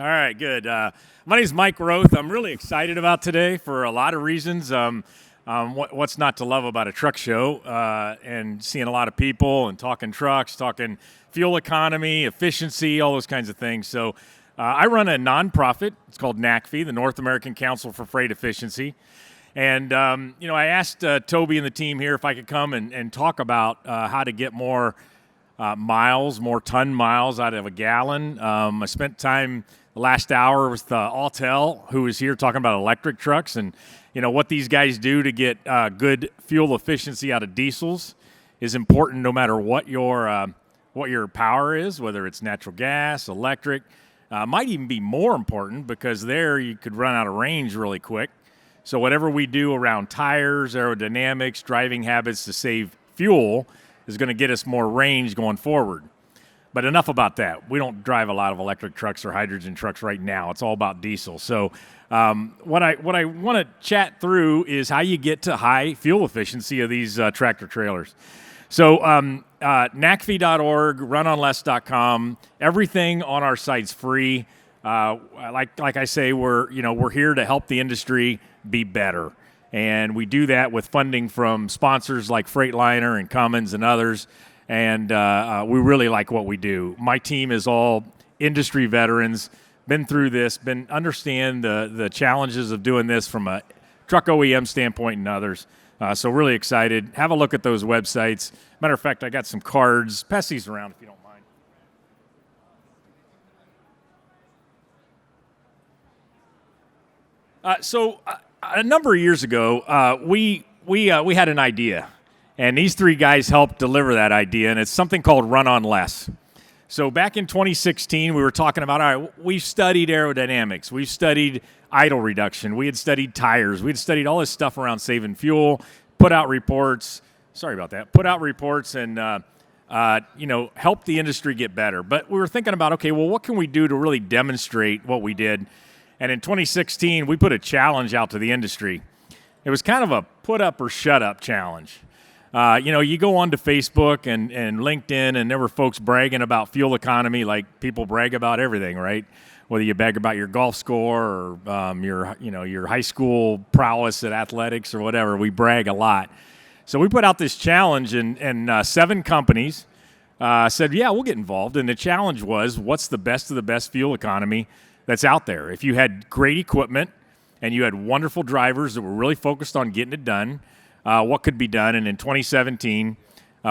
All right, good. My name is Mike Roth. I'm really excited about today for a lot of reasons. What's not to love about a truck show and seeing a lot of people and talking trucks, talking fuel economy, efficiency, all those kinds of things. So I run a nonprofit. It's called NACFE, the North American Council for Freight Efficiency. And, I asked Toby and the team here if I could come and talk about how to get more more ton miles out of a gallon. I spent time the last hour with Autel, who was here talking about electric trucks and, what these guys do to get good fuel efficiency out of diesels is important no matter what your power is, whether it's natural gas, electric. Might even be more important because there you could run out of range really quick. So whatever we do around tires, aerodynamics, driving habits to save fuel is going to get us more range going forward. But enough about that. We don't drive a lot of electric trucks or hydrogen trucks right now. It's all about diesel. So what I want to chat through is how you get to high fuel efficiency of these tractor trailers. So NACFE.org, runonless.com, everything on our site's free. Like I say, we're here to help the industry be better. And we do that with funding from sponsors like Freightliner and Cummins and others. And we really like what we do. My team is all industry veterans, been through this, understand the challenges of doing this from a truck OEM standpoint and others. So really excited. Have a look at those websites. Matter of fact, I got some cards. Pass these around if you don't mind. So a number of years ago, we had an idea. And these three guys helped deliver that idea, and it's something called Run on Less. So back in 2016, we were talking about, all right, we've studied aerodynamics. We've studied idle reduction. We had studied tires. We had studied all this stuff around saving fuel, put out reports and, help the industry get better. But we were thinking about, okay, well, what can we do to really demonstrate what we did? And in 2016, we put a challenge out to the industry. It was kind of a put up or shut up challenge. You go onto Facebook and LinkedIn, and there were folks bragging about fuel economy like people brag about everything, right? Whether you brag about your golf score or your high school prowess at athletics or whatever, we brag a lot. So we put out this challenge, and 7 companies said, yeah, we'll get involved. And the challenge was, what's the best of the best fuel economy that's out there? If you had great equipment and you had wonderful drivers that were really focused on getting it done, what could be done. And in 2017,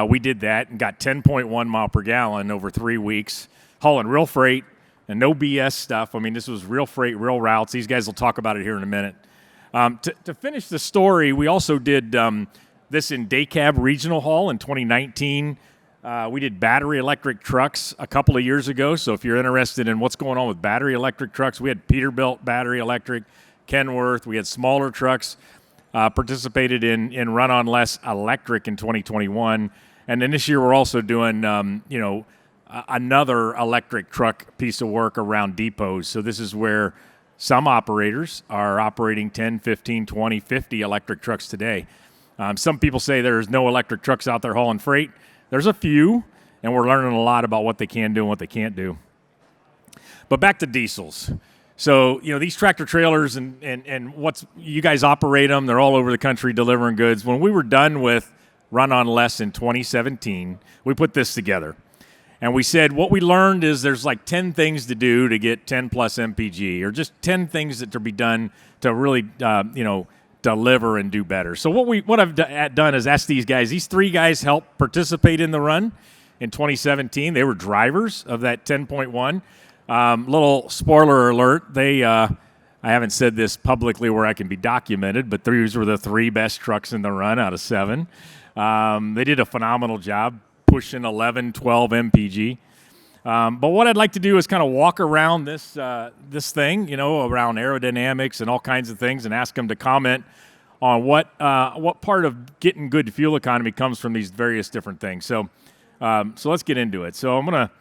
we did that and got 10.1 mile per gallon over 3 weeks, hauling real freight and no BS stuff. I mean, this was real freight, real routes. These guys will talk about it here in a minute. To finish the story, we also did this in day cab regional haul in 2019. We did battery electric trucks a couple of years ago. So if you're interested in what's going on with battery electric trucks, we had Peterbilt battery electric, Kenworth. We had smaller trucks. Participated in Run on Less Electric in 2021. And then this year we're also doing, another electric truck piece of work around depots. So this is where some operators are operating 10, 15, 20, 50 electric trucks today. Some people say there's no electric trucks out there hauling freight. There's a few, and we're learning a lot about what they can do and what they can't do. But back to diesels. So, these tractor trailers and you guys operate them, they're all over the country delivering goods. When we were done with Run on Less in 2017, we put this together. And we said what we learned is there's like 10 things to do to get 10 plus MPG, or just 10 things that to be done to really, deliver and do better. So what I've done is ask these guys. These 3 guys helped participate in the run in 2017. They were drivers of that 10.1. Little spoiler alert, I haven't said this publicly where I can be documented, but these were the 3 best trucks in the run out of 7. They did a phenomenal job pushing 11, 12 MPG. But what I'd like to do is kind of walk around this thing, around aerodynamics and all kinds of things, and ask them to comment on what part of getting good fuel economy comes from these various different things. So let's get into it. So I'm going to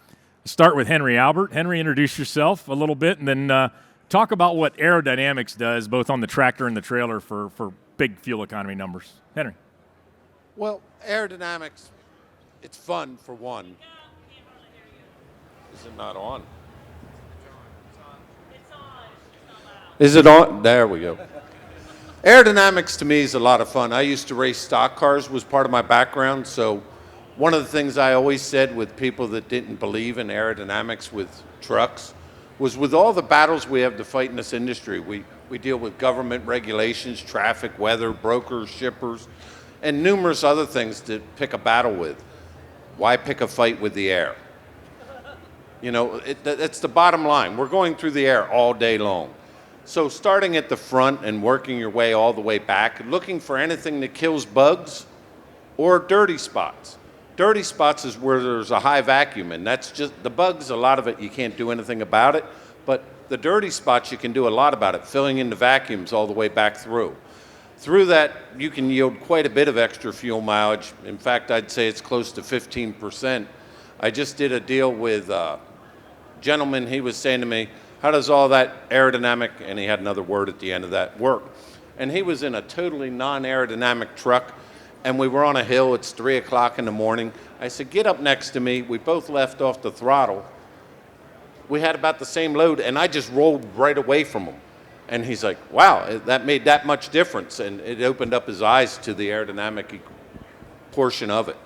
start with Henry Albert. Henry, introduce yourself a little bit, and then talk about what aerodynamics does, both on the tractor and the trailer for big fuel economy numbers. Henry. Well, aerodynamics, it's fun for one. Is it not on? Is it on? There we go. Aerodynamics to me is a lot of fun. I used to race stock cars, was part of my background. So one of the things I always said with people that didn't believe in aerodynamics with trucks was, with all the battles we have to fight in this industry, we deal with government regulations, traffic, weather, brokers, shippers, and numerous other things to pick a battle with. Why pick a fight with the air? You know, that's the bottom line. We're going through the air all day long. So starting at the front and working your way all the way back, looking for anything that kills bugs or dirty spots. Dirty spots is where there's a high vacuum, and that's just, the bugs, a lot of it, you can't do anything about it, but the dirty spots, you can do a lot about it, filling in the vacuums all the way back through. Through that, you can yield quite a bit of extra fuel mileage. In fact, I'd say it's close to 15%. I just did a deal with a gentleman. He was saying to me, how does all that aerodynamic, and he had another word at the end of that, work? And he was in a totally non-aerodynamic truck, and we were on a hill. It's 3 o'clock in the morning. I said, get up next to me. We both left off the throttle. We had about the same load, and I just rolled right away from him. And he's like, wow, that made that much difference. And it opened up his eyes to the aerodynamic portion of it.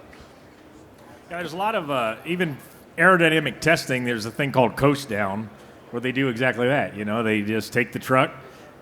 Yeah, there's a lot of, even aerodynamic testing, there's a thing called coast down, where they do exactly that. You know, they just take the truck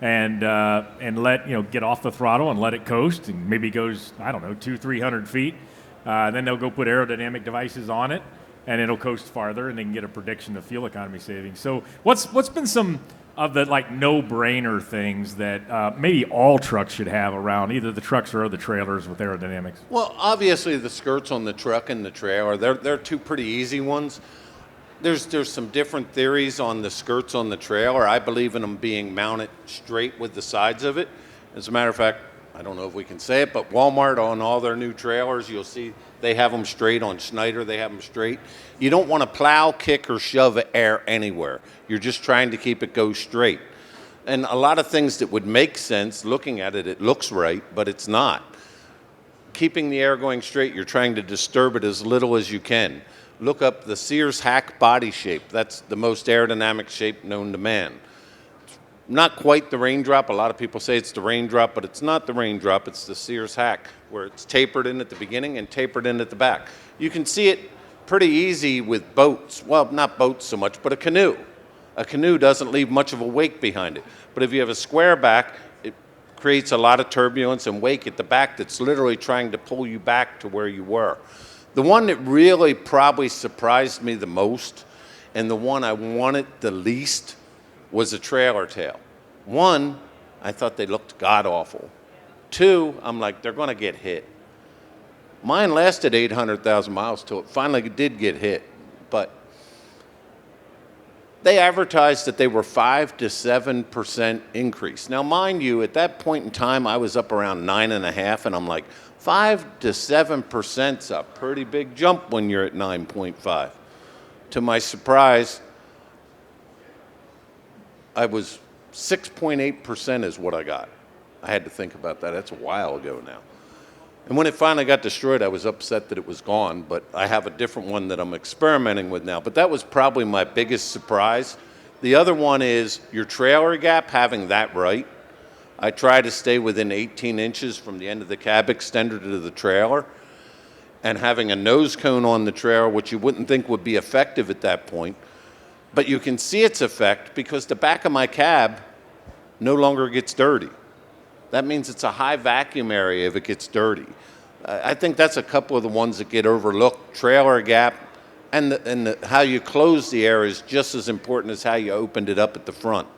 and let, you know, get off the throttle and let it coast, and maybe goes, I don't know, 200-300 feet. Then they'll go put aerodynamic devices on it, and it'll coast farther, and they can get a prediction of fuel economy savings. So what's been some of the like no-brainer things that maybe all trucks should have around, either the trucks or the trailers with aerodynamics? Well, obviously the skirts on the truck and the trailer, they're two pretty easy ones. There's some different theories on the skirts on the trailer. I believe in them being mounted straight with the sides of it. As a matter of fact, I don't know if we can say it, but Walmart, on all their new trailers, you'll see they have them straight. On Schneider, they have them straight. You don't want to plow, kick, or shove air anywhere. You're just trying to keep it go straight. And a lot of things that would make sense, looking at it, it looks right, but it's not. Keeping the air going straight, you're trying to disturb it as little as you can. Look up the Sears hack body shape. That's the most aerodynamic shape known to man. Not quite the raindrop. A lot of people say it's the raindrop, but it's not the raindrop. It's the Sears hack, where it's tapered in at the beginning and tapered in at the back. You can see it pretty easy with boats. Well, not boats so much, but a canoe. A canoe doesn't leave much of a wake behind it. But if you have a square back, it creates a lot of turbulence and wake at the back that's literally trying to pull you back to where you were. The one that really probably surprised me the most, and the one I wanted the least, was a trailer tail. One, I thought they looked god-awful. Two, I'm like, they're going to get hit. Mine lasted 800,000 miles till it finally did get hit. But they advertised that they were 5 to 7% increase. Now, mind you, at that point in time, I was up around 9.5, and I'm like, 5 to 7%'s a pretty big jump when you're at 9.5. To my surprise, I was 6.8% is what I got. I had to think about that. That's a while ago now. And when it finally got destroyed, I was upset that it was gone, but I have a different one that I'm experimenting with now. But that was probably my biggest surprise. The other one is your trailer gap, having that right. I try to stay within 18 inches from the end of the cab extender to the trailer, and having a nose cone on the trailer, which you wouldn't think would be effective at that point. But you can see its effect because the back of my cab no longer gets dirty. That means it's a high vacuum area if it gets dirty. I think that's a couple of the ones that get overlooked. Trailer gap and how you close the air is just as important as how you opened it up at the front.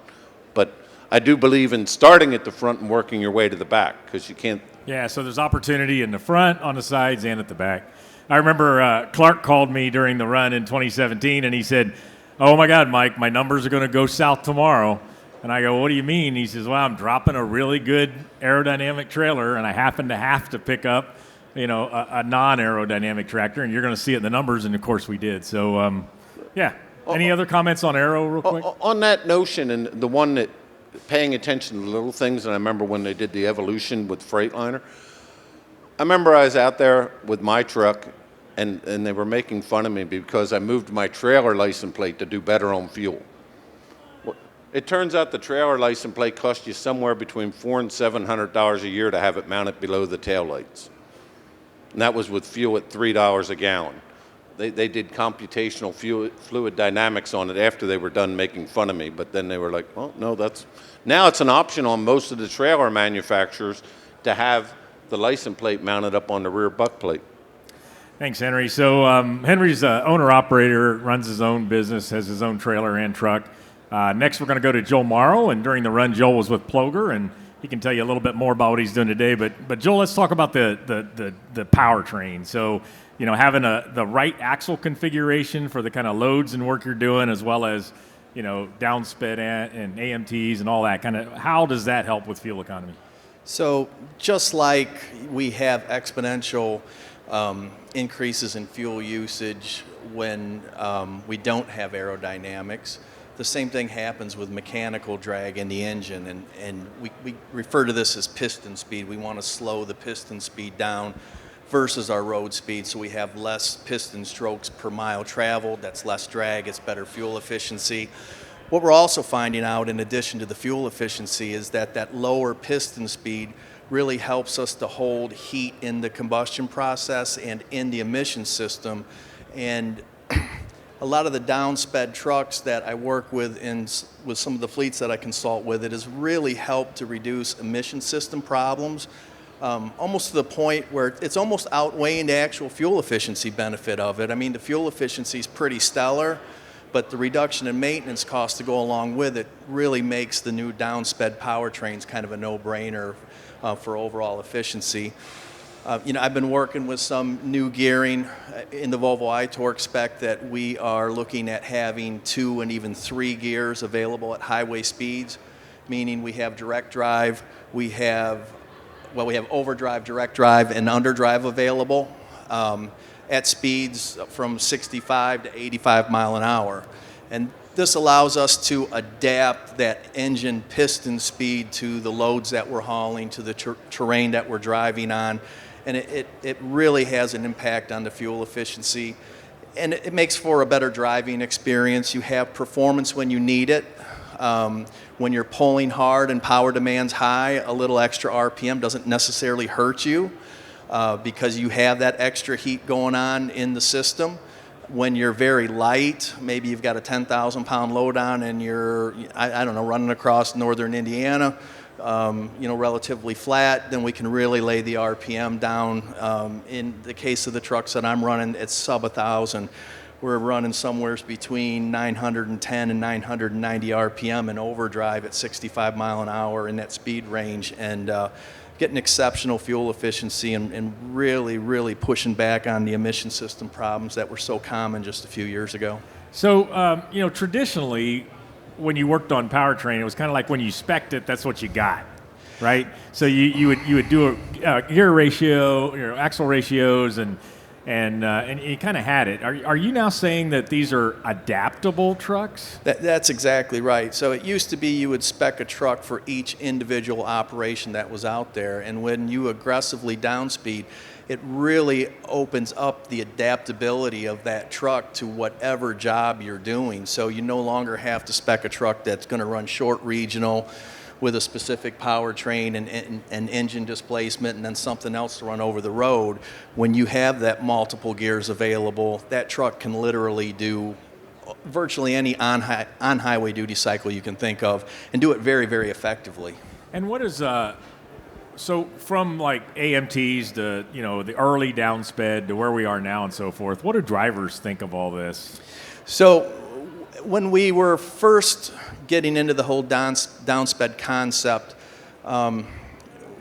But I do believe in starting at the front and working your way to the back, because you can't. Yeah, so there's opportunity in the front, on the sides, and at the back. I remember Clark called me during the run in 2017, and he said, "Oh my God, Mike, my numbers are going to go south tomorrow." And I go, "What do you mean?" He says, "Well, I'm dropping a really good aerodynamic trailer, and I happen to have to pick up, you know, a non-aerodynamic tractor, and you're going to see it in the numbers." And of course, we did. So, yeah. Any other comments on aero, real quick? On that notion, and the one that paying attention to little things, and I remember when they did the evolution with Freightliner. I remember I was out there with my truck, and they were making fun of me because I moved my trailer license plate to do better on fuel. It turns out the trailer license plate costs you somewhere between $400 and $700 a year to have it mounted below the taillights. And that was with fuel at $3 a gallon. They did computational fluid dynamics on it after they were done making fun of me, but then they were like, well, no, now it's an option on most of the trailer manufacturers to have the license plate mounted up on the rear buck plate. Thanks, Henry. So Henry's owner-operator, runs his own business, has his own trailer and truck. Next, we're going to go to Joel Morrow, and during the run, Joel was with Ploger, and he can tell you a little bit more about what he's doing today. But Joel, let's talk about the powertrain. So, having the right axle configuration for the kind of loads and work you're doing, as well as, downsped and AMTs and all that. Kind of, how does that help with fuel economy? So, just like we have exponential increases in fuel usage when we don't have aerodynamics, the same thing happens with mechanical drag in the engine, and we refer to this as piston speed. We want to slow the piston speed down versus our road speed, so we have less piston strokes per mile traveled. That's less drag, it's better fuel efficiency. What we're also finding out, in addition to the fuel efficiency, is that lower piston speed really helps us to hold heat in the combustion process and in the emission system. And a lot of the downsped trucks that I work with with some of the fleets that I consult with, it has really helped to reduce emission system problems, almost to the point where it's almost outweighing the actual fuel efficiency benefit of it. I mean, the fuel efficiency is pretty stellar, but the reduction in maintenance costs to go along with it really makes the new downsped powertrains kind of a no-brainer for overall efficiency. I've been working with some new gearing in the Volvo iTorque spec that we are looking at having 2 and even 3 gears available at highway speeds, meaning we have direct drive, we have overdrive, direct drive, and underdrive available at speeds from 65 to 85 mile an hour. And this allows us to adapt that engine piston speed to the loads that we're hauling, to the terrain that we're driving on. And it really has an impact on the fuel efficiency. And it makes for a better driving experience. You have performance when you need it. When you're pulling hard and power demand's high, a little extra RPM doesn't necessarily hurt you because you have that extra heat going on in the system. When you're very light, maybe you've got a 10,000 pound load on and you're, running across northern Indiana, relatively flat, then we can really lay the RPM down. In the case of the trucks that I'm running, it's sub 1,000. We're running somewhere between 910 and 990 RPM in overdrive at 65 mile an hour in that speed range, and getting exceptional fuel efficiency and really, really pushing back on the emission system problems that were so common just a few years ago. So, traditionally, when you worked on powertrain, it was kind of like when you spec'd it, that's what you got, right? So you would do a gear ratio, axle ratios, and you kind of had it. Are you now saying that these are adaptable trucks? That's exactly right. So it used to be you would spec a truck for each individual operation that was out there, and when you aggressively downspeed, it really opens up the adaptability of that truck to whatever job you're doing. So you no longer have to spec a truck that's going to run short regional with a specific powertrain and engine displacement and then something else to run over the road. When you have that multiple gears available, that truck can literally do virtually any on-highway duty cycle you can think of and do it very, very effectively. And what is so from like AMTs to the early downsped to where we are now and so forth, what do drivers think of all this? So when we were first getting into the whole downsped concept,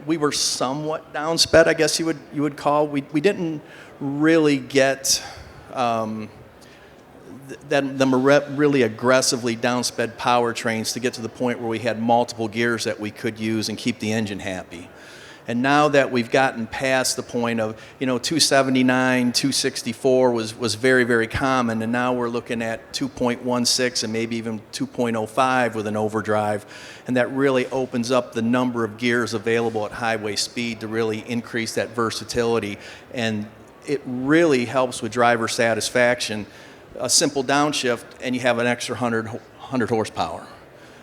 we were somewhat downsped, I guess you would call. We didn't really get them really aggressively downsped powertrains to get to the point where we had multiple gears that we could use and keep the engine happy. And now that we've gotten past the point of, 279, 264 was very, very common, and now we're looking at 2.16 and maybe even 2.05 with an overdrive, and that really opens up the number of gears available at highway speed to really increase that versatility, and it really helps with driver satisfaction. A simple downshift, and you have an extra 100 horsepower.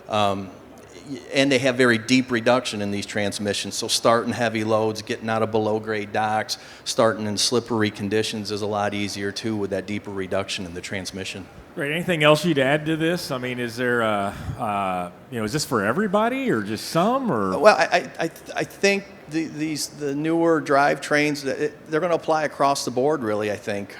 And they have very deep reduction in these transmissions. So starting heavy loads, getting out of below grade docks, starting in slippery conditions is a lot easier too with that deeper reduction in the transmission. Great. Anything else you'd add to this? I mean, is there, is this for everybody or just some? Or Well, I think the newer drivetrains, they're going to apply across the board, really, I think.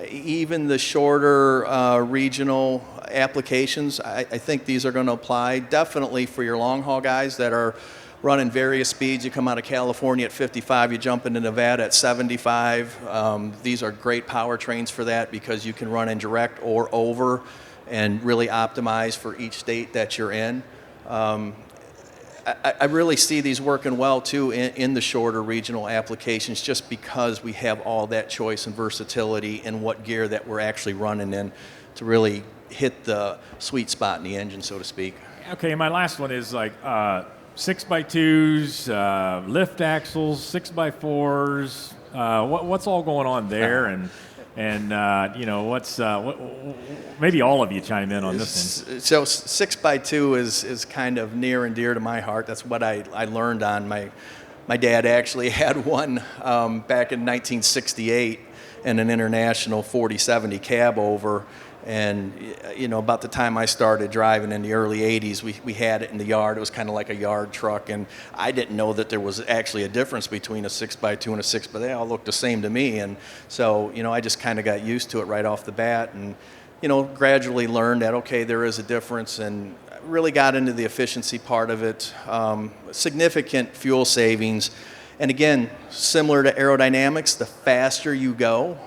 Even the shorter regional applications, I think these are going to apply definitely for your long haul guys that are running various speeds. You come out of California at 55, you jump into Nevada at 75. These are great powertrains for that because you can run in direct or over and really optimize for each state that you're in. I really see these working well too in the shorter regional applications just because we have all that choice and versatility in what gear that we're actually running in to really hit the sweet spot in the engine, so to speak. Okay, my last one is like 6x2s, lift axles, 6x4s. What's all going on there? And maybe all of you chime in on this one. So 6x2 is kind of near and dear to my heart. That's what I learned on. My dad actually had one back in 1968 in an International 4070 cab over. And, about the time I started driving in the early 80s, we had it in the yard. It was kind of like a yard truck. And I didn't know that there was actually a difference between a 6x2 and a 6, but they all looked the same to me. And so, I just kind of got used to it right off the bat and, gradually learned that, okay, there is a difference and really got into the efficiency part of it. Significant fuel savings. And again, similar to aerodynamics, the faster you go,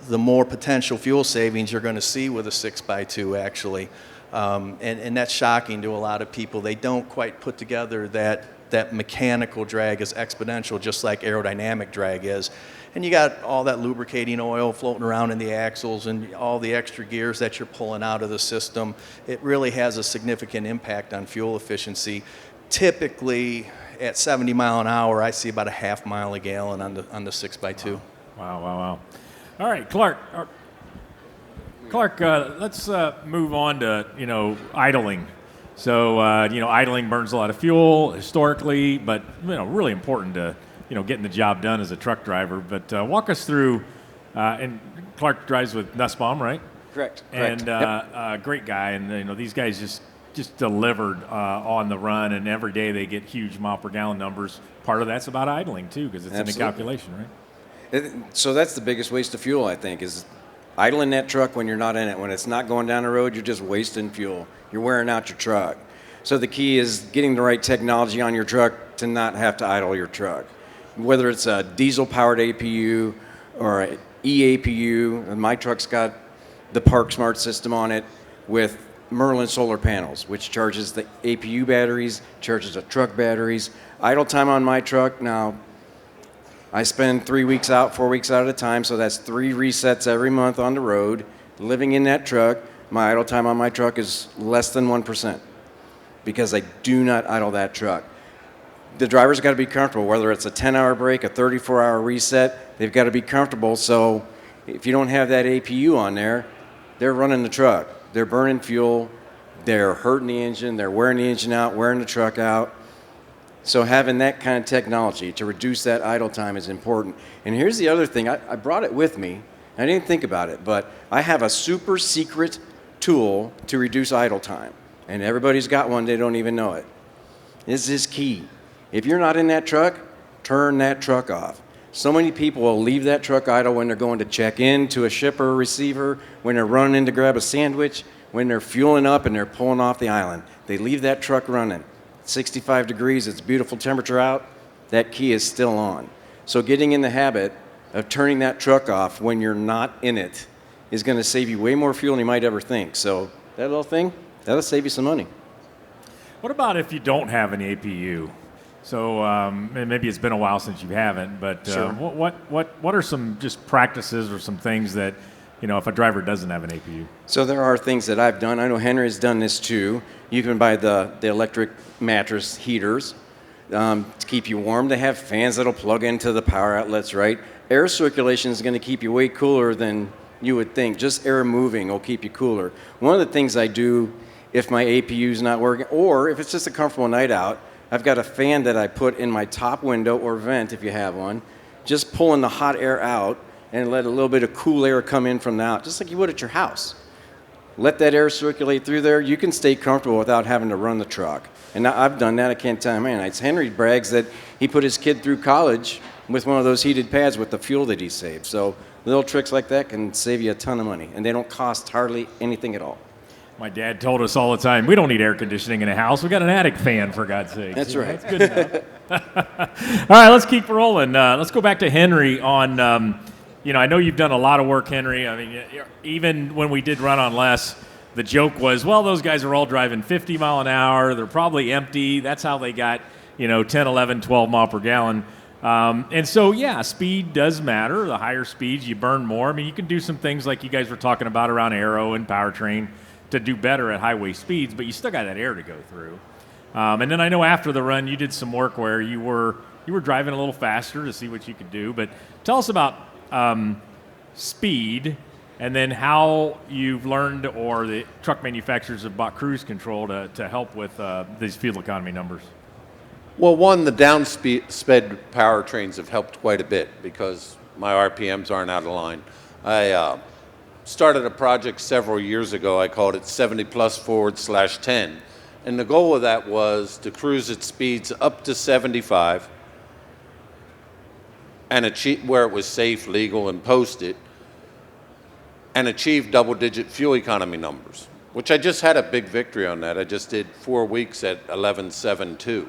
the more potential fuel savings you're going to see with a 6x2 actually. And that's shocking to a lot of people. They don't quite put together that mechanical drag is exponential, just like aerodynamic drag is. And you got all that lubricating oil floating around in the axles and all the extra gears that you're pulling out of the system. It really has a significant impact on fuel efficiency. Typically, at 70 mile an hour, I see about a half mile a gallon on the 6x2. Wow. All right, Clark, let's move on to, idling. So, idling burns a lot of fuel historically, but, really important to, getting the job done as a truck driver. But walk us through, and Clark drives with Nussbaum, right? Correct. And Yep. great guy, and, these guys just delivered on the run, and every day they get huge mile per gallon numbers. Part of that's about idling, too, because it's in the calculation, right? So that's the biggest waste of fuel, I think, is idling that truck when you're not in it. When it's not going down the road, you're just wasting fuel. You're wearing out your truck. So the key is getting the right technology on your truck to not have to idle your truck. Whether it's a diesel-powered APU or an eAPU, and my truck's got the Park Smart system on it with Merlin solar panels, which charges the APU batteries, charges the truck batteries. Idle time on my truck now, I spend 3 weeks out, 4 weeks out at a time, so that's 3 resets every month on the road. Living in that truck, my idle time on my truck is less than 1% because I do not idle that truck. The driver's got to be comfortable, whether it's a 10-hour break, a 34-hour reset, they've got to be comfortable. So if you don't have that APU on there, they're running the truck. They're burning fuel, they're hurting the engine, they're wearing the engine out, wearing the truck out. So having that kind of technology to reduce that idle time is important. And here's the other thing. I brought it with me. I didn't think about it, but I have a super secret tool to reduce idle time. And everybody's got one, they don't even know it. This is key. If you're not in that truck, turn that truck off. So many people will leave that truck idle when they're going to check in to a shipper or receiver, when they're running in to grab a sandwich, when they're fueling up and they're pulling off the island. They leave that truck running. 65 degrees, it's beautiful temperature out, that key is still on. So getting in the habit of turning that truck off when you're not in it is going to save you way more fuel than you might ever think. So that little thing, that'll save you some money. What about if you don't have an APU? So and maybe it's been a while since you haven't, but Sure. What are some just practices or some things that, if a driver doesn't have an APU? So there are things that I've done. I know Henry has done this too. You can buy the electric mattress heaters to keep you warm. They have fans that'll plug into the power outlets, right? Air circulation is going to keep you way cooler than you would think. Just air moving will keep you cooler. One of the things I do if my APU is not working, or if it's just a comfortable night out, I've got a fan that I put in my top window or vent if you have one, just pulling the hot air out and let a little bit of cool air come in from the out, just like you would at your house. Let that air circulate through there. You can stay comfortable without having to run the truck. And now I've done that. I can't tell you how many nights. Henry brags that he put his kid through college with one of those heated pads with the fuel that he saved. So little tricks like that can save you a ton of money, and they don't cost hardly anything at all. My dad told us all the time, we don't need air conditioning in a house. We got an attic fan, for God's sake. That's right. That's good enough. All right, let's keep rolling. Let's go back to Henry on, I know you've done a lot of work, Henry. I mean, even when we did run on less, the joke was, well, those guys are all driving 50 mile an hour. They're probably empty. That's how they got, 10, 11, 12 mile per gallon. And so, yeah, speed does matter. The higher speeds, you burn more. I mean, you can do some things like you guys were talking about around aero and powertrain to do better at highway speeds, but you still got that air to go through. And then I know after the run, you did some work where you were driving a little faster to see what you could do. But tell us about speed, and then how you've learned, or the truck manufacturers have bought cruise control to help with these fuel economy numbers. Well, one, the downspeed powertrains have helped quite a bit because my RPMs aren't out of line. I started a project several years ago. I called it 70 plus /10. And the goal of that was to cruise at speeds up to 75 and achieve where it was safe, legal, and posted, and achieve double-digit fuel economy numbers, which I just had a big victory on that. I just did 4 weeks at 11.72.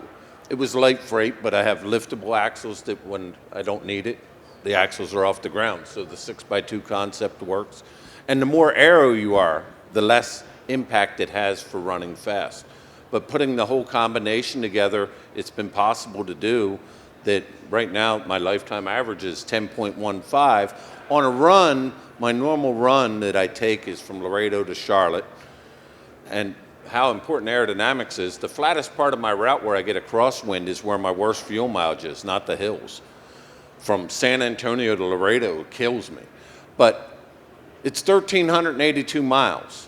It was light freight, but I have liftable axles that when I don't need it, the axles are off the ground. So the 6x2 concept works. And the more aero you are, the less impact it has for running fast. But putting the whole combination together, it's been possible to do that. Right now, my lifetime average is 10.15. On a run, my normal run that I take is from Laredo to Charlotte. And how important aerodynamics is, the flattest part of my route where I get a crosswind is where my worst fuel mileage is, not the hills. From San Antonio to Laredo, it kills me. But it's 1,382 miles.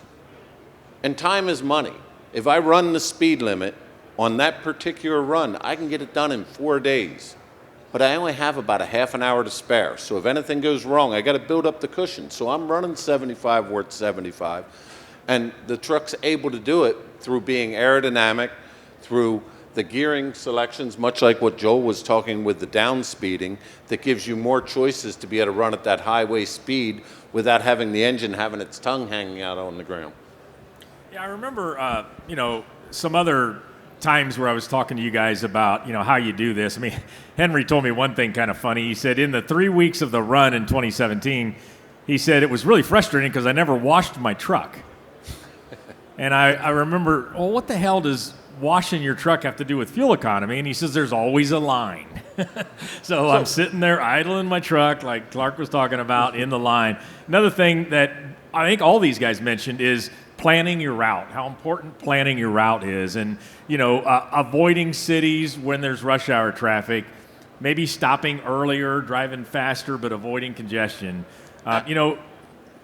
And time is money. If I run the speed limit on that particular run, I can get it done in 4 days. But I only have about a half an hour to spare. So if anything goes wrong, I got to build up the cushion. So I'm running 75 where it's 75. And the truck's able to do it through being aerodynamic, through the gearing selections, much like what Joel was talking with the downspeeding, that gives you more choices to be able to run at that highway speed without having the engine having its tongue hanging out on the ground. Yeah, I remember, some other times where I was talking to you guys about, how you do this. I mean, Henry told me one thing kind of funny. He said in the 3 weeks of the run in 2017, he said it was really frustrating because I never washed my truck. And I remember, well, what the hell does washing your truck have to do with fuel economy? And he says there's always a line. So I'm sitting there idling my truck like Clark was talking about in the line. Another thing that I think all these guys mentioned is planning your route, how important planning your route is, and avoiding cities when there's rush hour traffic, maybe stopping earlier, driving faster, but avoiding congestion.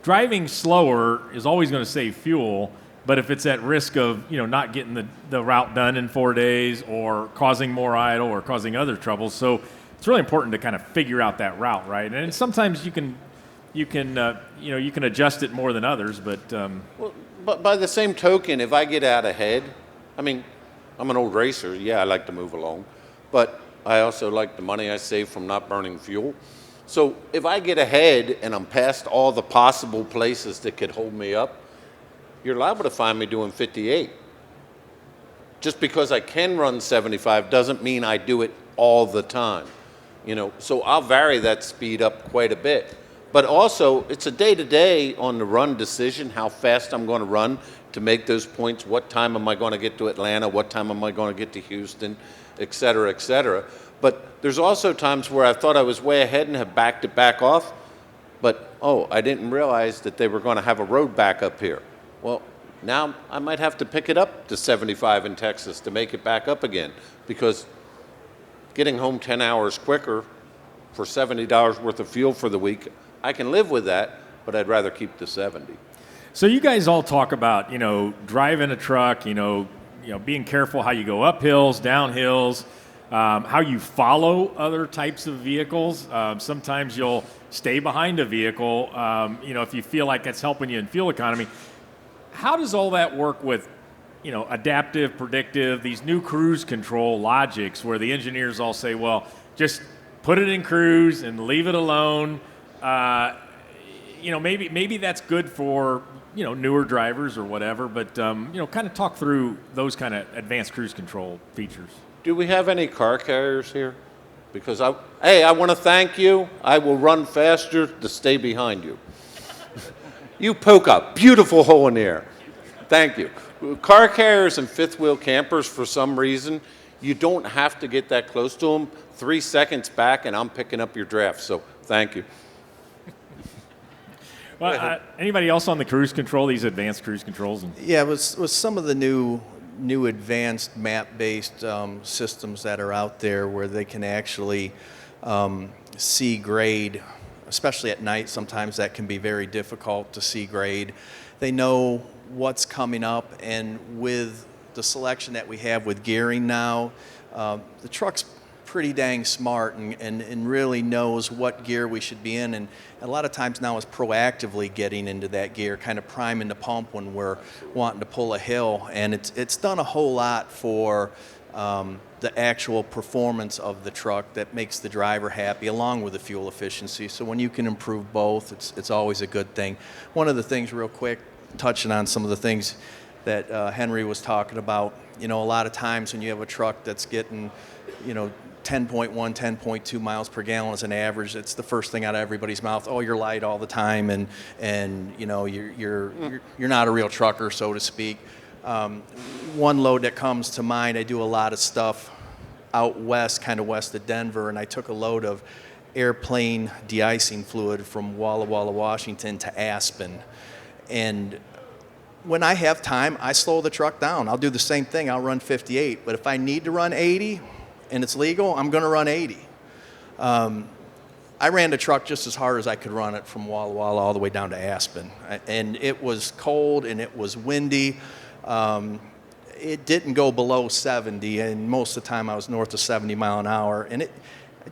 Driving slower is always going to save fuel, but if it's at risk of not getting the route done in 4 days or causing more idle or causing other troubles, so it's really important to kind of figure out that route, right? And sometimes you can adjust it more than others, but But by the same token, if I get out ahead, I mean, I'm an old racer. Yeah, I like to move along, but I also like the money I save from not burning fuel. So if I get ahead and I'm past all the possible places that could hold me up, you're liable to find me doing 58. Just because I can run 75 doesn't mean I do it all the time. So I'll vary that speed up quite a bit. But also, it's a day-to-day on the run decision, how fast I'm going to run to make those points. What time am I going to get to Atlanta? What time am I going to get to Houston, et cetera, et cetera. But there's also times where I thought I was way ahead and have backed it back off. But, I didn't realize that they were going to have a road back up here. Well, now I might have to pick it up to 75 in Texas to make it back up again, because getting home 10 hours quicker for $70 worth of fuel for the week, I can live with that, but I'd rather keep the 70. So you guys all talk about, driving a truck, being careful how you go up hills, down hills, how you follow other types of vehicles. Sometimes you'll stay behind a vehicle, if you feel like it's helping you in fuel economy. How does all that work with, adaptive, predictive, these new cruise control logics where the engineers all say, well, just put it in cruise and leave it alone. Maybe that's good for, newer drivers or whatever, but, kind of talk through those kind of advanced cruise control features. Do we have any car carriers here? Because I want to thank you. I will run faster to stay behind you. You poke a beautiful hole in the air. Thank you. Car carriers and fifth wheel campers, for some reason, you don't have to get that close to them. 3 seconds back and I'm picking up your draft. So thank you. Well, anybody else on the cruise control, these advanced cruise controls? Yeah, with some of the new advanced map-based systems that are out there where they can actually see grade, especially at night. Sometimes that can be very difficult to see grade. They know what's coming up, and with the selection that we have with gearing now, the truck's pretty dang smart and really knows what gear we should be in, and a lot of times now is proactively getting into that gear, kind of priming the pump when we're wanting to pull a hill, and it's done a whole lot for the actual performance of the truck that makes the driver happy, along with the fuel efficiency. So when you can improve both, it's always a good thing. One of the things, real quick, touching on some of the things that Henry was talking about, a lot of times when you have a truck that's getting, 10.1, 10.2 miles per gallon as an average, it's the first thing out of everybody's mouth. Oh, you're light all the time, and you're not a real trucker, so to speak. One load that comes to mind, I do a lot of stuff out west, kind of west of Denver, and I took a load of airplane de-icing fluid from Walla Walla, Washington to Aspen. And when I have time, I slow the truck down. I'll do the same thing. I'll run 58. But if I need to run 80 and it's legal, I'm going to run 80. I ran the truck just as hard as I could run it from Walla Walla all the way down to Aspen. And it was cold and it was windy. It didn't go below 70, and most of the time I was north of 70 mile an hour. And it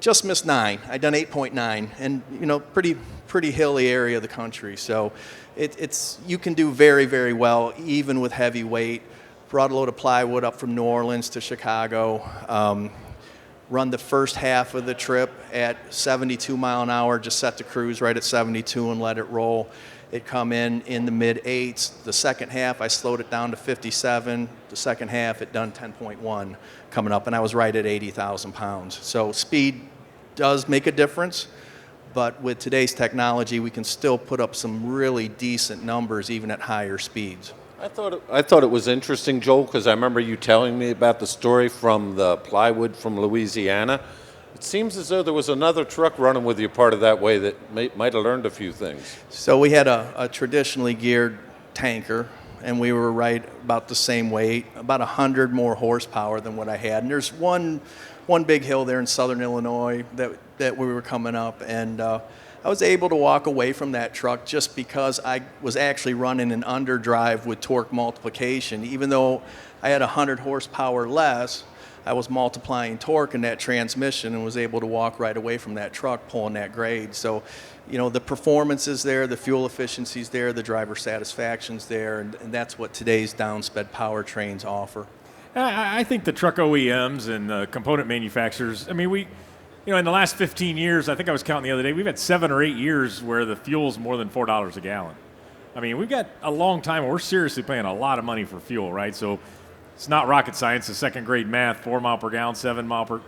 just missed 9. I'd done 8.9, and pretty hilly area of the country. So you can do very, very well, even with heavy weight. Brought a load of plywood up from New Orleans to Chicago. Run the first half of the trip at 72 mile an hour, just set the cruise right at 72 and let it roll. It come in the mid 8s. The second half, I slowed it down to 57. The second half, it done 10.1 coming up, and I was right at 80,000 pounds. So speed does make a difference, but with today's technology, we can still put up some really decent numbers even at higher speeds. I thought it was interesting, Joel, because I remember you telling me about the story from the plywood from Louisiana. It seems as though there was another truck running with you part of that way that might have learned a few things. So we had a traditionally geared tanker, and we were right about the same weight, about 100 more horsepower than what I had. And there's one big hill there in southern Illinois that we were coming up, and I was able to walk away from that truck just because I was actually running an underdrive with torque multiplication. Even though I had 100 horsepower less, I was multiplying torque in that transmission and was able to walk right away from that truck pulling that grade. So, the performance is there, the fuel efficiency is there, the driver satisfaction's there, and that's what today's downsped powertrains offer. I think the truck OEMs and the component manufacturers, in the last 15 years, I think I was counting the other day, we've had 7 or 8 years where the fuel's more than $4 a gallon. We've got a long time where we're seriously paying a lot of money for fuel, right? So it's not rocket science, it's second grade math. 4 mile per gallon, 7 mile per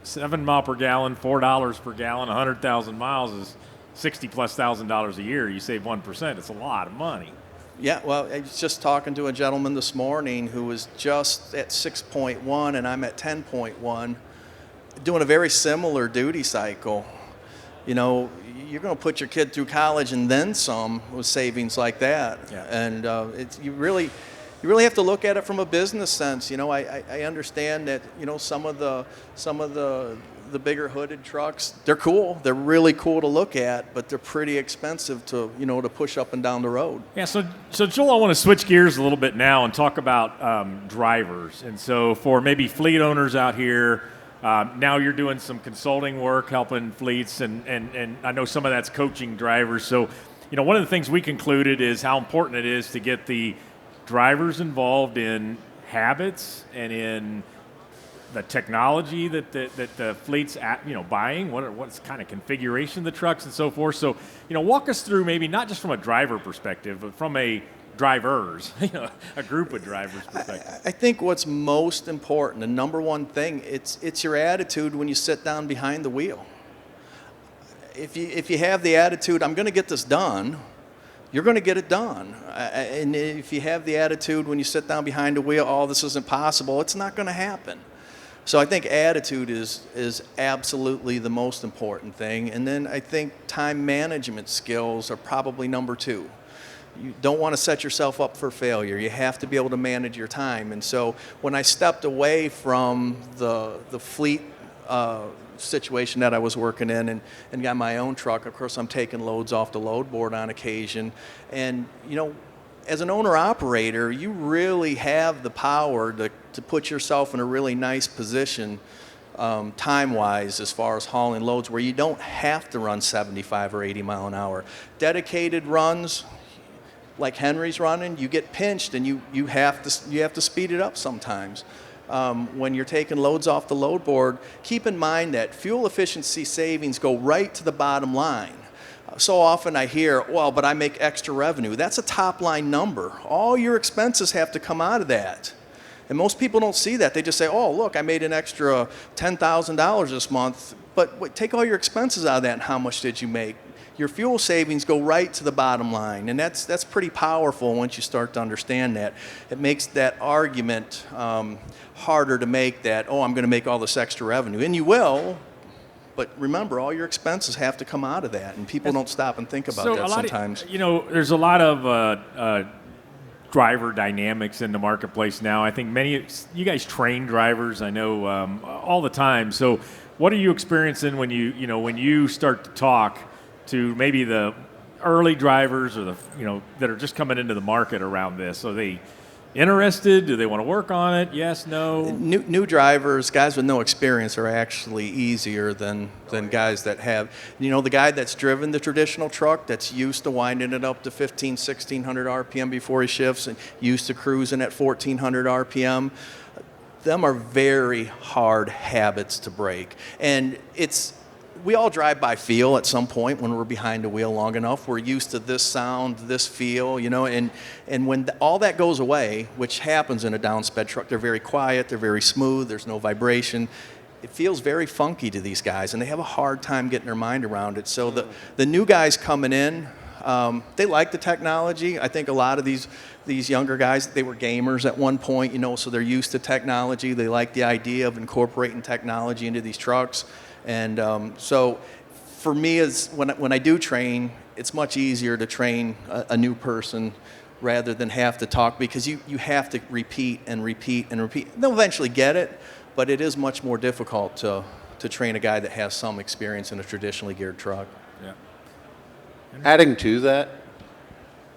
gallon, $4 per gallon, 100,000 miles is $60,000+ a year. You save 1%, it's a lot of money. Yeah, well, I was just talking to a gentleman this morning who was just at 6.1 and I'm at 10.1. Doing a very similar duty cycle. You're going to put your kid through college and then some with savings like that. Yeah. And you really have to look at it from a business sense. I understand that some of the the bigger hooded trucks, they're cool. They're really cool to look at, but they're pretty expensive to, to push up and down the road. Yeah, so Joel, I want to switch gears a little bit now and talk about drivers. And so for maybe fleet owners out here, now you're doing some consulting work, helping fleets, and I know some of that's coaching drivers. So, one of the things we concluded is how important it is to get the drivers involved in habits and in the technology that the fleet's buying, what's kind of configuration of the trucks and so forth. So, walk us through maybe not just from a driver perspective, but from a drivers, a group of drivers perspective. I think what's most important, the number one thing, it's your attitude when you sit down behind the wheel. If you have the attitude, I'm going to get this done, you're going to get it done. And if you have the attitude when you sit down behind the wheel, oh, this isn't possible, it's not going to happen. So I think attitude is absolutely the most important thing. And then I think time management skills are probably number two. You don't want to set yourself up for failure. You have to be able to manage your time. And so when I stepped away from the fleet situation that I was working in and got my own truck, of course I'm taking loads off the load board on occasion. And as an owner-operator, you really have the power to put yourself in a really nice position time-wise as far as hauling loads where you don't have to run 75 or 80 mile an hour. Dedicated runs, like Henry's running, you get pinched and you have to speed it up sometimes. When you're taking loads off the load board, keep in mind that fuel efficiency savings go right to the bottom line. So often I hear, well, but I make extra revenue. That's a top line number. All your expenses have to come out of that. And most people don't see that. They just say, oh, look, I made an extra $10,000 this month. But take all your expenses out of that and how much did you make? Your fuel savings go right to the bottom line. And that's pretty powerful once you start to understand that. It makes that argument harder to make that, oh, I'm going to make all this extra revenue. And you will. But remember, all your expenses have to come out of that, and people don't stop and think about that sometimes. There's a lot of driver dynamics in the marketplace now. I think many you guys train drivers, I know, all the time. So, what are you experiencing when you start to talk to maybe the early drivers or that are just coming into the market around this? Are they interested? Do they want to work on it? Yes, no? New drivers, guys with no experience, are actually easier than guys that have. The guy that's driven the traditional truck, that's used to winding it up to 1,1600 RPM before he shifts and used to cruising at 1,400 RPM, them are very hard habits to break. And we all drive by feel at some point when we're behind the wheel long enough. We're used to this sound, this feel, and when all that goes away, which happens in a downsped truck, they're very quiet, they're very smooth, there's no vibration. It feels very funky to these guys, and they have a hard time getting their mind around it. So the new guys coming in, they like the technology. I think a lot of these younger guys, they were gamers at one point, so they're used to technology. They like the idea of incorporating technology into these trucks. And so for me, when I do train, it's much easier to train a new person rather than have to talk, because you have to repeat and repeat and repeat. They'll eventually get it, but it is much more difficult to train a guy that has some experience in a traditionally geared truck. Yeah. Adding to that,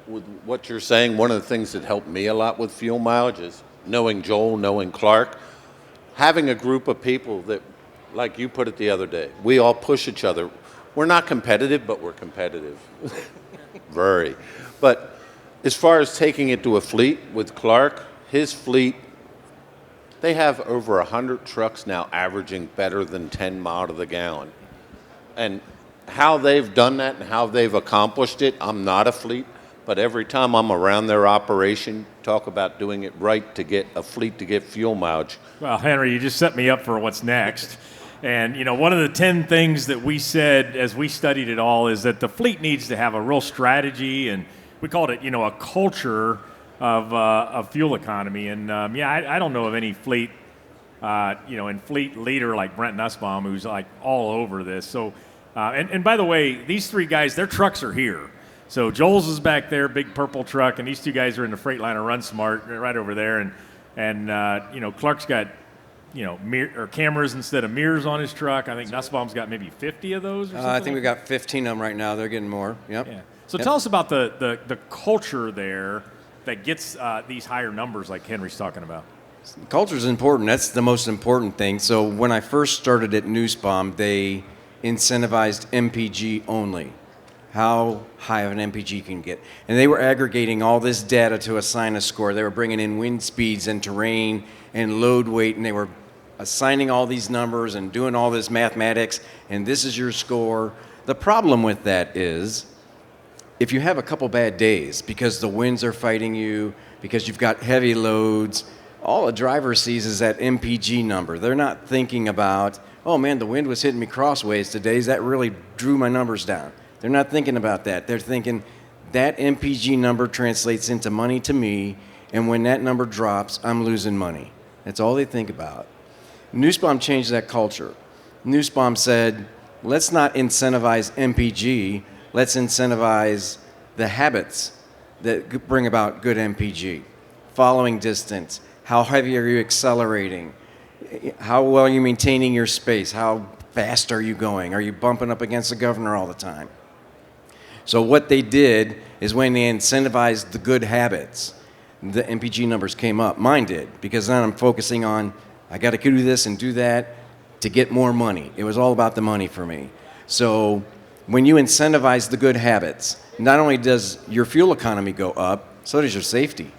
with what you're saying, one of the things that helped me a lot with fuel mileage is knowing Joel, knowing Clark, having a group of people that, like you put it the other day, we all push each other. We're not competitive, but we're competitive. Very. But as far as taking it to a fleet with Clark, his fleet, they have over 100 trucks now averaging better than 10 mile to the gallon. And how they've done that and how they've accomplished it, I'm not a fleet, but every time I'm around their operation, talk about doing it right to get a fleet to get fuel mileage. Well, Henry, you just set me up for what's next. And, one of the 10 things that we said as we studied it all is that the fleet needs to have a real strategy, and we called it, a culture of fuel economy. And, I don't know of any fleet, and fleet leader like Brent Nussbaum, who's like all over this. So, and by the way, these three guys, their trucks are here. So Joel's is back there, big purple truck, and these two guys are in the Freightliner Run Smart right over there. And Clark's got or cameras instead of mirrors on his truck. I think Nussbaum's got maybe 50 of those. Or something I think we got 15 of them right now. They're getting more. Yep. Yeah. So Yep. tell us about the culture there that gets these higher numbers like Henry's talking about. Culture is important. That's the most important thing. So when I first started at Nussbaum, they incentivized MPG only, how high of an MPG can get. And they were aggregating all this data to assign a score. They were bringing in wind speeds and terrain and load weight, and they were assigning all these numbers and doing all this mathematics, and this is your score. The problem with that is if you have a couple bad days because the winds are fighting you, because you've got heavy loads, all a driver sees is that MPG number. They're not thinking about, oh man, the wind was hitting me crossways today. That really drew my numbers down. They're not thinking about that. They're thinking that MPG number translates into money to me, and when that number drops, I'm losing money. That's all they think about. Nussbaum changed that culture. Nussbaum said, let's not incentivize MPG, let's incentivize the habits that bring about good MPG. Following distance, how heavy are you accelerating? How well are you maintaining your space? How fast are you going? Are you bumping up against the governor all the time? So what they did is when they incentivized the good habits, the MPG numbers came up. Mine did, because then I'm focusing on, I got to do this and do that to get more money. It was all about the money for me. So when you incentivize the good habits, not only does your fuel economy go up, so does your safety.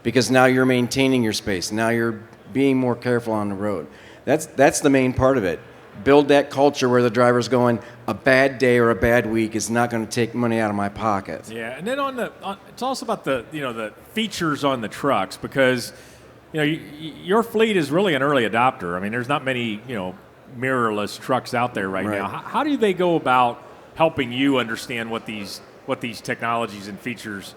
Because now you're maintaining your space. Now you're being more careful on the road. That's the main part of it. Build that culture where the driver's going, a bad day or a bad week is not going to take money out of my pocket. Yeah, and then tell us about the features on the trucks, because your fleet is really an early adopter. I mean, there's not many mirrorless trucks out there right now. How do they go about helping you understand what these technologies and features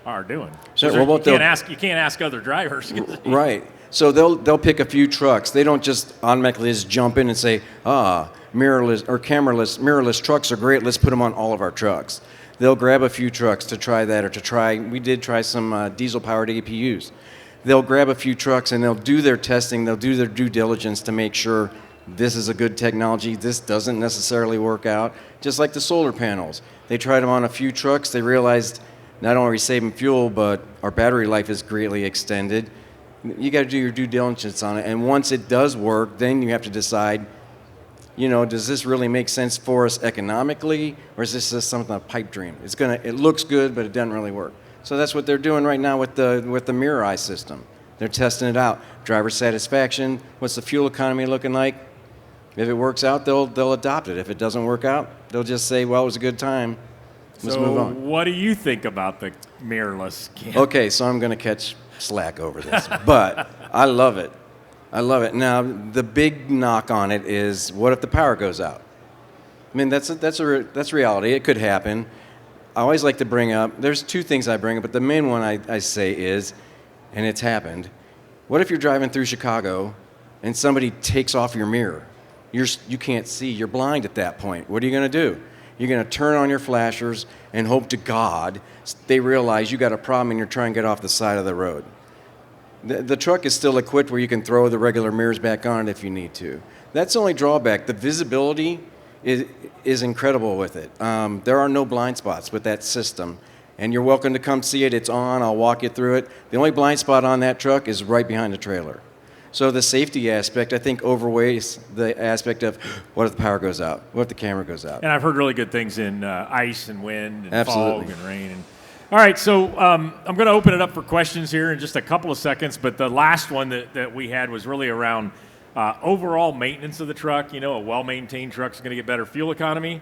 are doing? So, you can't ask other drivers. Right. So they'll pick a few trucks. They don't just automatically just jump in and say, mirrorless or mirrorless trucks are great. Let's put them on all of our trucks. They'll grab a few trucks to try that, or we did try some diesel-powered APUs. They'll grab a few trucks and they'll do their testing. They'll do their due diligence to make sure this is a good technology. This doesn't necessarily work out. Just like the solar panels. They tried them on a few trucks. They realized not only are we saving fuel, but our battery life is greatly extended. You got to do your due diligence on it, and once it does work, then you have to decide, does this really make sense for us economically, or is this just something a pipe dream? It looks good, but it doesn't really work. So that's what they're doing right now with the mirror eye system. They're testing it out. Driver satisfaction. What's the fuel economy looking like? If it works out, they'll adopt it. If it doesn't work out, they'll just say, well, it was a good time. Let's move on. What do you think about the mirrorless camera? Okay, so I'm going to catch slack over this, but I love it. I love it. Now, the big knock on it is, what if the power goes out? I mean, that's reality. It could happen. I always like to bring up, there's two things I bring up, but the main one I say is, and it's happened, what if you're driving through Chicago and somebody takes off your mirror? You can't see. You're blind at that point. What are you going to do? You're going to turn on your flashers and hope to God they realize you got a problem and you're trying to get off the side of the road. The truck is still equipped where you can throw the regular mirrors back on it if you need to. That's the only drawback. The visibility is incredible with it. There are no blind spots with that system. And you're welcome to come see it. It's on. I'll walk you through it. The only blind spot on that truck is right behind the trailer. So the safety aspect, I think, overweighs the aspect of what if the power goes out? What if the camera goes out? And I've heard really good things in ice and wind and Absolutely. fog and rain. All right, so I'm going to open it up for questions here in just a couple of seconds. But the last one that we had was really around overall maintenance of the truck. A well-maintained truck is going to get better fuel economy.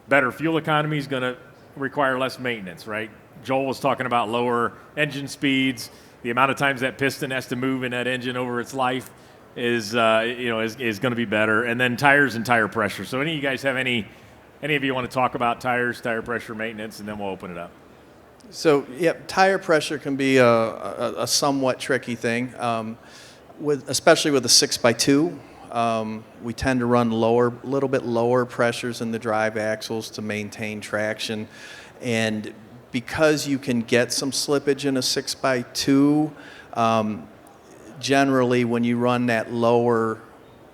Better fuel economy is going to require less maintenance, right? Joel was talking about lower engine speeds. The amount of times that piston has to move in that engine over its life is going to be better. And then tires and tire pressure. So any of you guys have any of you want to talk about tires, tire pressure maintenance, and then we'll open it up. So, tire pressure can be a somewhat tricky thing, especially with a 6x2. We tend to run little bit lower pressures in the drive axles to maintain traction, and because you can get some slippage in a 6x2, generally, when you run that lower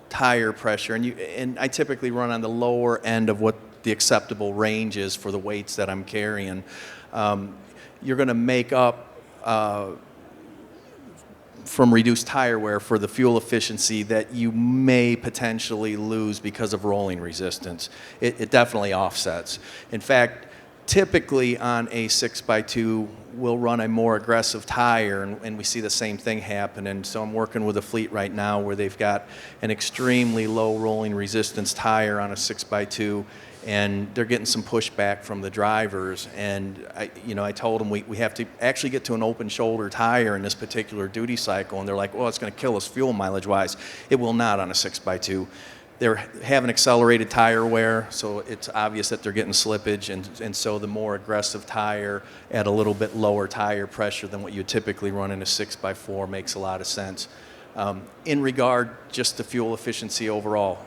tire pressure, and I typically run on the lower end of what the acceptable range is for the weights that I'm carrying, you're going to make up from reduced tire wear for the fuel efficiency that you may potentially lose because of rolling resistance. It definitely offsets. In fact, typically on a 6x2, we'll run a more aggressive tire, and we see the same thing happen. And so I'm working with a fleet right now where they've got an extremely low rolling resistance tire on a 6x2, and they're getting some pushback from the drivers. And I told them we have to actually get to an open shoulder tire in this particular duty cycle, and they're like, well, it's going to kill us fuel mileage wise. It will not on a 6x2. They're having accelerated tire wear, so it's obvious that they're getting slippage, and so the more aggressive tire at a little bit lower tire pressure than what you typically run in a 6x4 makes a lot of sense. In regard just to fuel efficiency overall,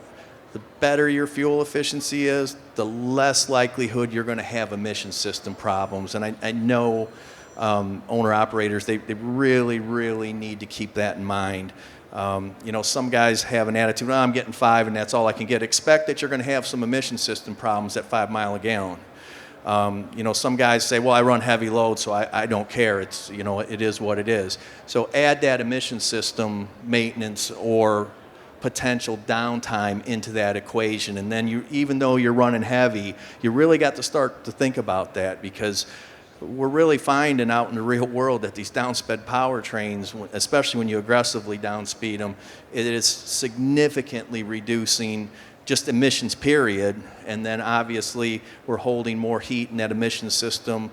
the better your fuel efficiency is, the less likelihood you're going to have emission system problems. And I know owner-operators, they really, really need to keep that in mind. Some guys have an attitude, I'm getting 5 and that's all I can get. Expect that you're going to have some emission system problems at 5 miles a gallon. Some guys say, well, I run heavy load, so I don't care. It's, it is what it is. So add that emission system maintenance or potential downtime into that equation. And then even though you're running heavy, you really got to start to think about that, because we're really finding out in the real world that these downsped powertrains, especially when you aggressively downspeed them, it is significantly reducing just emissions period. And then obviously we're holding more heat in that emission system.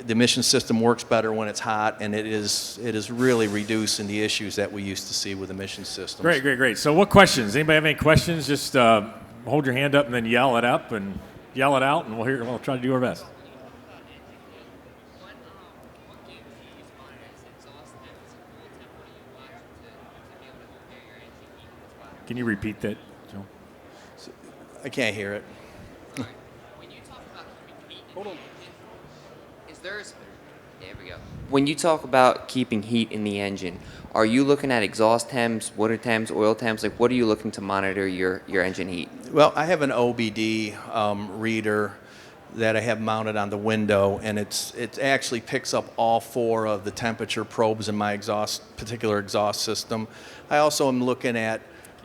The emission system works better when it's hot, and it is really reducing the issues that we used to see with emission systems. Great. So what questions? Anybody have any questions? Just hold your hand up and then yell it up and yell it out, and we'll try to do our best. Can you repeat that, Joe? I can't hear it. When you talk about keeping heat in the engine, there we go. When you talk about keeping heat in the engine, are you looking at exhaust temps, water temps, oil temps? Like, what are you looking to monitor your engine heat? Well, I have an OBD reader that I have mounted on the window, and it actually picks up all 4 of the temperature probes in my particular exhaust system. I also am looking at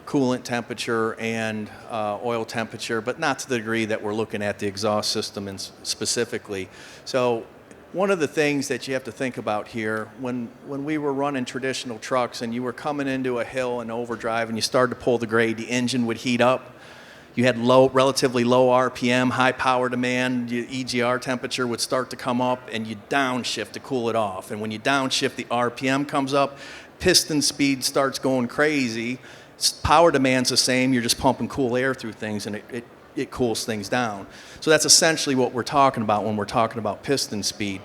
coolant temperature and oil temperature, but not to the degree that we're looking at the exhaust system specifically. So one of the things that you have to think about here, when we were running traditional trucks and you were coming into a hill and overdrive and you started to pull the grade, the engine would heat up. You had relatively low RPM, high power demand, your EGR temperature would start to come up, and you downshift to cool it off. And when you downshift, the RPM comes up, piston speed starts going crazy. Power demand's the same, you're just pumping cool air through things, and it cools things down. So that's essentially what we're talking about when we're talking about piston speed.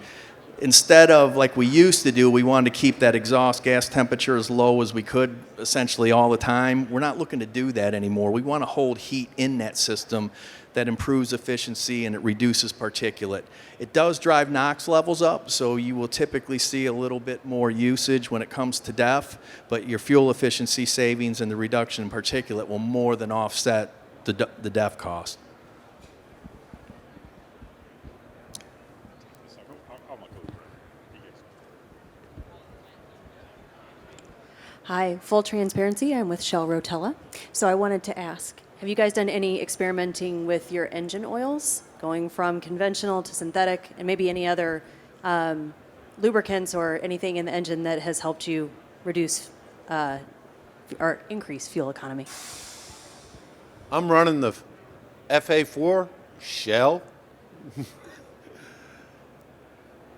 Instead of like we used to do, we wanted to keep that exhaust gas temperature as low as we could essentially all the time. We're not looking to do that anymore. We want to hold heat in that system that improves efficiency and it reduces particulate. It does drive NOx levels up, so you will typically see a little bit more usage when it comes to DEF, but your fuel efficiency savings and the reduction in particulate will more than offset the DEF cost. Hi, full transparency, I'm with Shell Rotella. So I wanted to ask, have you guys done any experimenting with your engine oils, going from conventional to synthetic, and maybe any other lubricants or anything in the engine that has helped you reduce or increase fuel economy? I'm running the FA4 Shell.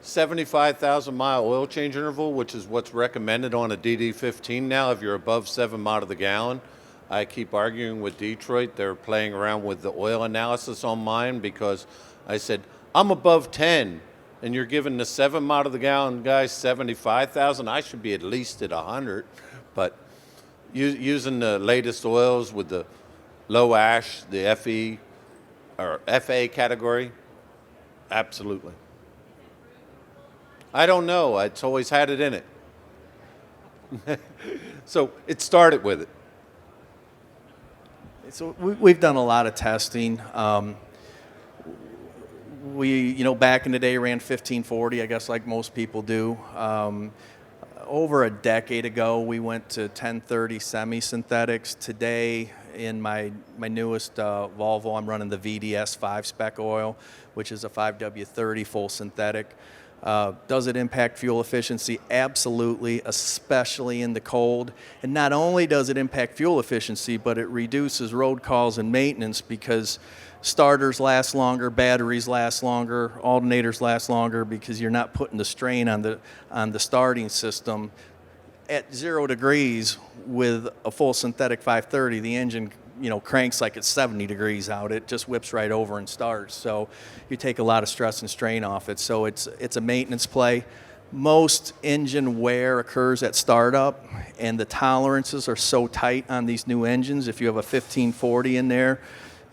75,000 mile oil change interval, which is what's recommended on a DD15 now if you're above 7 miles to the gallon. I keep arguing with Detroit. They're playing around with the oil analysis on mine because I said, I'm above 10 and you're giving the 7 miles to the gallon guys 75,000. I should be at least at 100. But using the latest oils with the low ash, the FE or FA category, absolutely. I don't know. It's always had it in it. So it started with it. So we've done a lot of testing. Back in the day ran 1540, I guess like most people do. Over a decade ago, we went to 1030 semi-synthetics. Today, in my newest Volvo, I'm running the VDS 5-spec oil, which is a 5W30 full synthetic. Does it impact fuel efficiency? Absolutely, especially in the cold. And not only does it impact fuel efficiency, but it reduces road calls and maintenance because starters last longer, batteries last longer, alternators last longer because you're not putting the strain on the starting system. At 0 degrees with a full synthetic 530, the engine cranks like it's 70 degrees out. It just whips right over and starts. So you take a lot of stress and strain off it. So it's a maintenance play. Most engine wear occurs at startup, and the tolerances are so tight on these new engines. If you have a 1540 in there,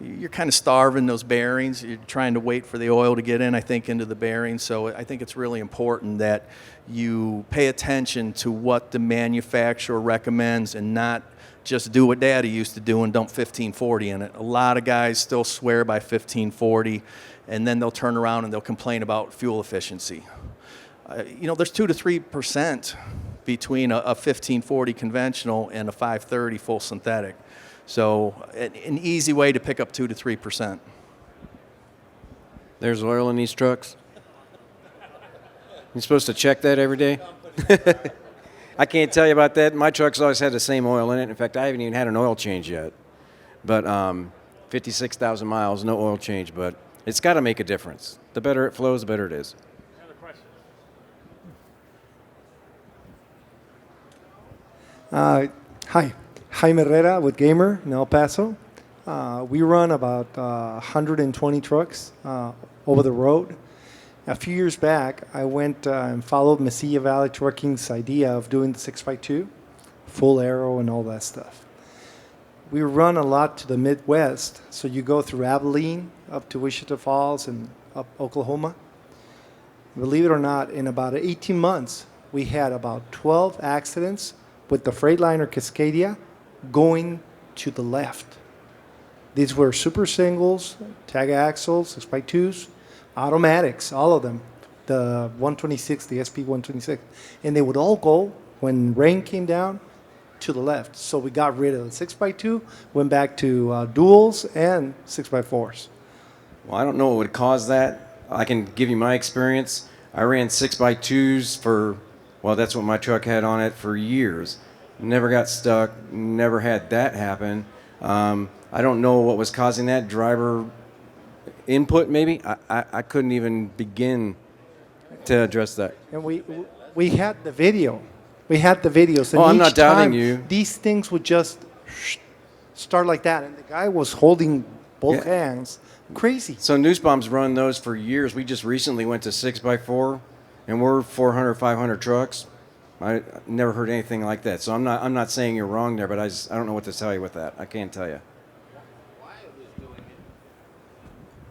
you're kind of starving those bearings. You're trying to wait for the oil to get in, I think, into the bearings. So I think it's really important that you pay attention to what the manufacturer recommends and not just do what Daddy used to do and dump 1540 in it. A lot of guys still swear by 1540, and then they'll turn around and they'll complain about fuel efficiency. There's 2 to 3% between a 1540 conventional and a 530 full synthetic. So an easy way to pick up 2 to 3%. There's oil in these trucks. You're supposed to check that every day? I can't tell you about that. My truck's always had the same oil in it. In fact, I haven't even had an oil change yet. But 56,000 miles, no oil change. But it's got to make a difference. The better it flows, the better it is. Another question. Hi. Jaime Herrera with Gamer in El Paso. We run about 120 trucks over the road. A few years back, I went and followed Mesilla Valley Trucking's idea of doing the 6x2, full aero and all that stuff. We run a lot to the Midwest, so you go through Abilene up to Wichita Falls and up Oklahoma. Believe it or not, in about 18 months, we had about 12 accidents with the Freightliner Cascadia going to the left. These were super singles, tag axles, 6x2s, automatics, all of them. The 126, the SP 126. And they would all go, when rain came down, to the left. So we got rid of the 6x2, went back to duals and 6x4s. Well, I don't know what would cause that. I can give you my experience. I ran 6x2s that's what my truck had on it for years. Never got stuck, never had that happen. I don't know what was causing that. Driver input, maybe? I couldn't even begin to address that. And we had the video. We had the videos. And I'm not each time, doubting you. These things would just start like that. And the guy was holding both hands. Crazy. So Newsbomb's run those for years. We just recently went to 6x4, and we're 400, 500 trucks. I never heard anything like that. So I'm not saying you're wrong there, but I don't know what to tell you with that. I can't tell you.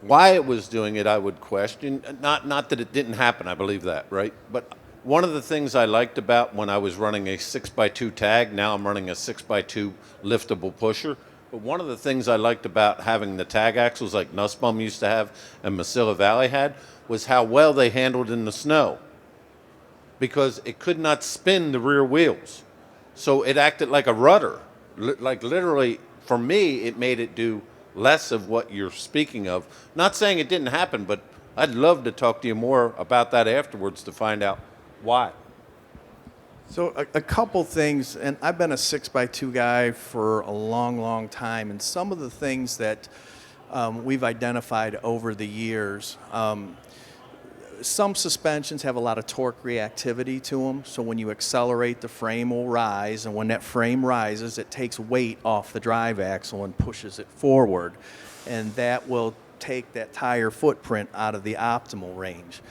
Why it was doing it, I would question. Not that it didn't happen, I believe that, right? But one of the things I liked about when I was running a 6x2 tag, now I'm running a 6x2 liftable pusher, but one of the things I liked about having the tag axles like Nussbaum used to have and Mesilla Valley had was how well they handled in the snow, because it could not spin the rear wheels. So it acted like a rudder. Like literally, for me, it made it do less of what you're speaking of. Not saying it didn't happen, but I'd love to talk to you more about that afterwards to find out why. So a couple things, and I've been a 6x2 guy for a long, long time, and some of the things that we've identified over the years, some suspensions have a lot of torque reactivity to them, so when you accelerate, the frame will rise, and when that frame rises, it takes weight off the drive axle and pushes it forward, and that will take that tire footprint out of the optimal range.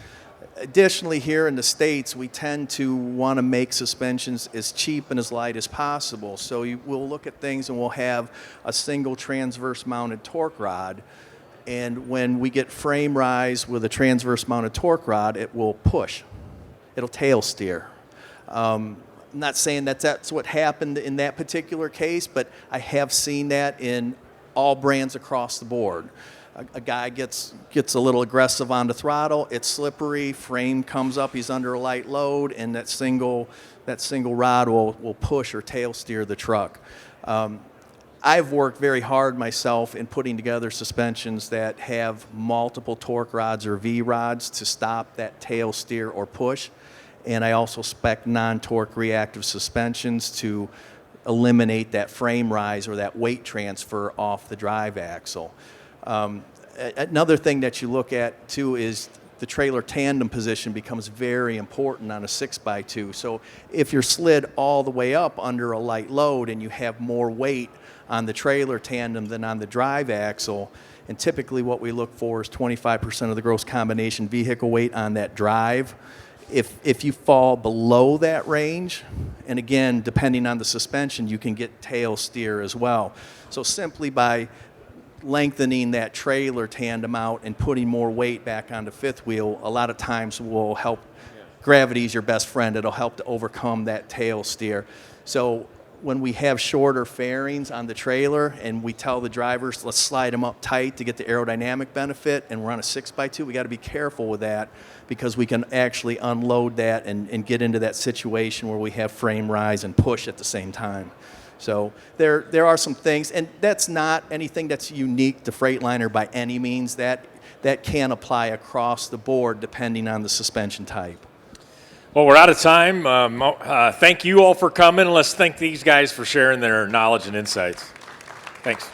Additionally, here in the States, we tend to want to make suspensions as cheap and as light as possible, so we'll look at things and we'll have a single transverse mounted torque rod. And when we get frame rise with a transverse mounted torque rod, it will push. It'll tail steer. I'm not saying that that's what happened in that particular case, but I have seen that in all brands across the board. A guy gets a little aggressive on the throttle, it's slippery, frame comes up, he's under a light load, and that single rod will push or tail steer the truck. I've worked very hard myself in putting together suspensions that have multiple torque rods or V rods to stop that tail steer or push. And I also spec non-torque reactive suspensions to eliminate that frame rise or that weight transfer off the drive axle. Another thing that you look at too is the trailer tandem position becomes very important on a 6x2. So if you're slid all the way up under a light load and you have more weight on the trailer tandem than on the drive axle, and typically what we look for is 25% of the gross combination vehicle weight on that drive. If you fall below that range, and again, depending on the suspension, you can get tail steer as well. So simply by lengthening that trailer tandem out and putting more weight back on the fifth wheel, a lot of times will help. Gravity is your best friend. It'll help to overcome that tail steer. So when we have shorter fairings on the trailer and we tell the drivers, let's slide them up tight to get the aerodynamic benefit, and we're on a 6x2, we got to be careful with that because we can actually unload that and get into that situation where we have frame rise and push at the same time. So there are some things, and that's not anything that's unique to Freightliner by any means. That can apply across the board depending on the suspension type. Well, we're out of time. Thank you all for coming, and let's thank these guys for sharing their knowledge and insights. Thanks.